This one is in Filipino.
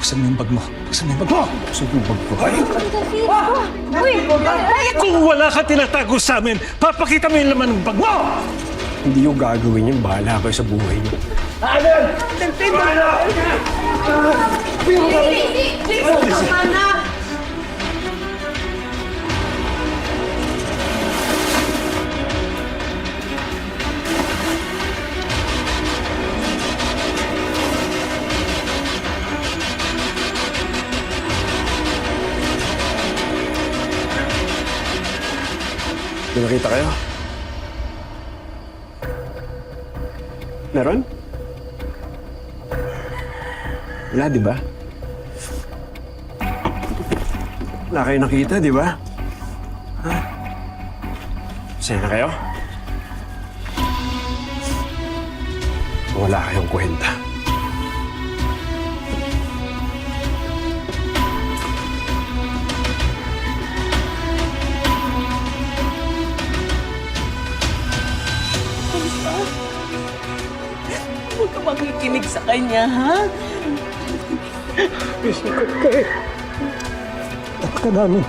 Buksan mo yung bag mo. Buksan mo yung bag mo! Buksan mo yung bag mo. Ay! Kung wala ka tinatago sa amin, papakita mo yung laman ng bag mo! Hindi yung gagawin yun. Bahala kayo sa buhay niyo. May nakita kayo? Meron? Wala, di ba? Wala kayo nakita, di ba? Ha? Masaya na kayo? Wala kayong kwenta. Huwag ka makikinig sa kanya, ha? Tapos ka namin.